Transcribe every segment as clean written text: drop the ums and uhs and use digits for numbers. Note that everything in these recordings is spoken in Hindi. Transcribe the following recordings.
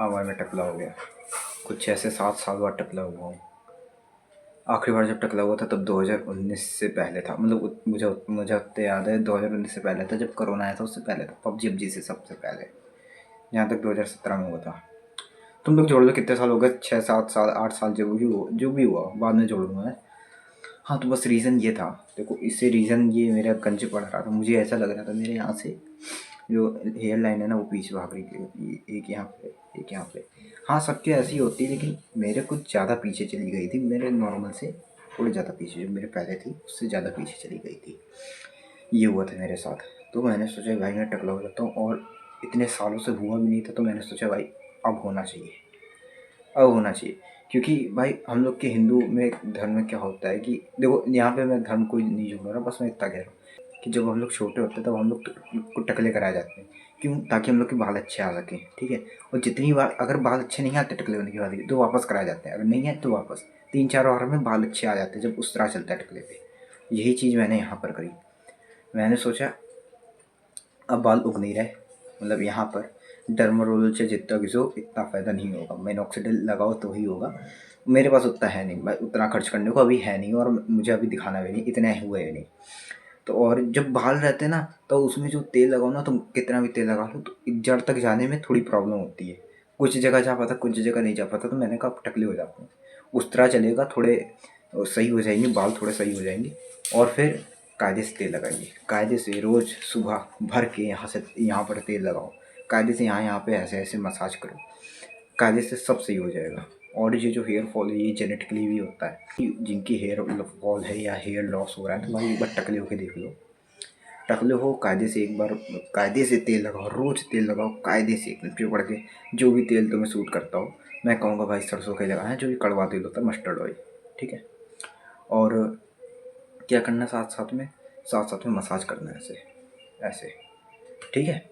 हाँ भाई, मैं टकला हो गया। कुछ ऐसे 7 साल बाद टकला हुआ हूँ। आखिरी बार जब टकला हुआ था तब 2019 से पहले था। मतलब मुझे मुझे उतना याद है, 2019 से पहले था, जब कोरोना आया था उससे पहले था। पबजी से सबसे पहले, यहाँ तक 2017 में हुआ था। तुम लोग जोड़ लो कितने साल हो गए, 6 7 साल 8 साल, जो भी हुआ बाद में जोड़ लूँगा मैं। हाँ, तो बस रीज़न ये था। देखो, इससे रीज़न ये मेरा गंज पड़ रहा था। मुझे ऐसा लग रहा था मेरे यहाँ से जो हेयर लाइन है ना वो पीछे भाग रही थी, एक यहाँ पे एक यहाँ पे। हाँ, सबके ऐसी होती है, लेकिन मेरे कुछ ज़्यादा पीछे चली गई थी। मेरे नॉर्मल से थोड़ी ज़्यादा पीछे, जो मेरे पहले थी उससे ज़्यादा पीछे चली गई थी। ये हुआ था मेरे साथ। तो मैंने सोचा भाई मैं टकला हो जाता हूँ, और इतने सालों से हुआ भी नहीं था। तो मैंने सोचा भाई अब होना चाहिए, अब होना चाहिए। क्योंकि भाई हम लोग के हिंदू में धर्म में क्या होता है कि देखो, यहाँ पे मैं धर्म कोई नहीं जोड़ रहा, बस मैं इतना कह रहा हूँ कि जब हम लोग छोटे होते हैं तब हम लोग को टकले कराए जाते हैं। क्यों? ताकि हम लोग के बाल अच्छे आ सकें, ठीक है। और जितनी बार अगर बाल अच्छे नहीं आते टकले होने के बाद तो वापस कराए जाते हैं, अगर नहीं है तो वापस 3 4 बार में बाल अच्छे आ जाते हैं जब उस तरह चलता है टकले पे। यही चीज़ मैंने यहाँ पर करी। मैंने सोचा अब बाल उग नहीं रहे, मतलब यहाँ पर डर्मारोल से जितना घिसो इतना फ़ायदा नहीं होगा, मिनॉक्सिडिल लगाओ तो ही होगा। मेरे पास उतना है नहीं भाई, उतना खर्च करने को अभी है नहीं, और मुझे अभी दिखाना भी नहीं, इतने हुए भी नहीं। तो और जब बाल रहते हैं ना तो उसमें जो तेल लगाओ ना, तुम कितना भी तेल लगा लो तो जड़ तक जाने में थोड़ी प्रॉब्लम होती है। कुछ जगह जा पाता, कुछ जगह नहीं जा पाता। तो मैंने कहा अब टकले हो जाते हैं, उस तरह चलेगा, थोड़े सही हो जाएंगे बाल, थोड़े सही हो जाएंगे। और फिर कायदे से तेल लगाइए, कायदे से रोज़ सुबह भर के यहाँ से यहाँ पर तेल लगाओ, कायदे से यहाँ यहाँ पे ऐसे ऐसे मसाज करो, कायदे से सब सही हो जाएगा। और ये जो हेयर फॉल है ये जेनेटिकली भी होता है। जिनकी हेयर फॉल है या हेयर लॉस हो रहा है तो भाई एक बार टकले होके देख लो। टकले हो, कायदे से एक बार कायदे से तेल लगाओ, रोज़ तेल लगाओ कायदे से एकदम चिपड़ के। जो भी तेल तुम्हें सूट करता हो, मैं कहूँगा भाई सरसों का ही लगाना है, जो भी कड़वा तेल होता है, मस्टर्ड ऑयल, ठीक है। और क्या करना, साथ साथ में मसाज करना है ऐसे ऐसे, ठीक है।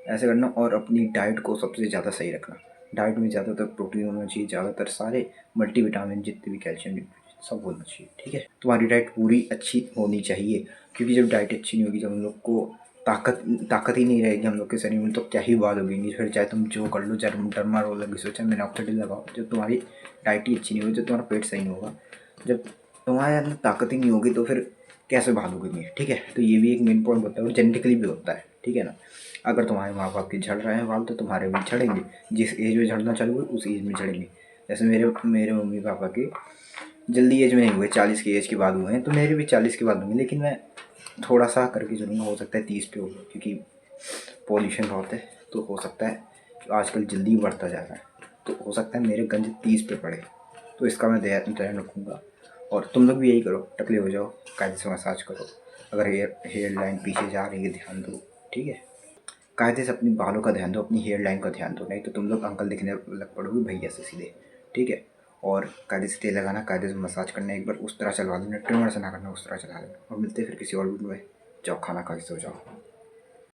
ऐसे करना, और अपनी डाइट को सबसे ज़्यादा सही रखना। डाइट में ज़्यादातर प्रोटीन होना चाहिए, ज़्यादातर सारे मल्टीविटामिन जितने भी कैल्शियम सब होना चाहिए, ठीक है। तुम्हारी डाइट पूरी अच्छी होनी चाहिए, क्योंकि जब डाइट अच्छी नहीं होगी, जब हम लोग को ताकत ही नहीं रहेगी हम लोग के शरीर में, तो क्या ही बात होगी। फिर चाहे तुम जो कर लो, डर्मा रोल घिसो, चाहे मिनॉक्सिडिल लगाओ, जब तुम्हारी डाइट ही अच्छी नहीं होगी, जब तुम्हारा पेट सही नहीं होगा, जब तुम्हारे अंदर ताकत ही नहीं होगी, तो फिर कैसे भागोगे, ठीक है। तो ये भी एक मेन पॉइंट होता है, और जेनेटिकली भी होता है, ठीक है ना। अगर तुम्हारे माँ बाप के झड़ रहे हैं बाल तो तुम्हारे भी झड़ेंगे, जिस एज में झड़ना चालू हुए उस एज में झड़ेंगे। जैसे मेरे मम्मी पापा के जल्दी एज में नहीं हुए, 40 की एज के बाद हुए हैं, तो मेरे भी 40 के बाद होंगे। लेकिन मैं थोड़ा सा करके चलूँगा, हो सकता है 30 पे हो, क्योंकि पॉल्यूशन बहुत है। तो हो सकता है आजकल जल्दी बढ़ता जा रहा है, तो हो सकता है मेरे गंज 30 पे पड़े। तो इसका मैं ध्यान रखूँगा। और तुम लोग भी यही करो, टकले हो जाओ, कायदे से मसाज करो। अगर हेयर लाइन पीछे जा रही है ध्यान दो, ठीक है। कायदे से अपनी बालों का ध्यान दो, अपनी हेयर लाइन का ध्यान दो, नहीं तो तुम लोग अंकल दिखने लग पड़ोगे भैया से सीधे, ठीक है। और कायदे से तेल लगाना, कायदे से मसाज करना, एक बार उस तरह चलवा देना, ट्रिमर से ना करना, उस तरह चला देना। और मिलते हैं फिर किसी और वीडियो में। जाओ खाना खा के सो जाओ।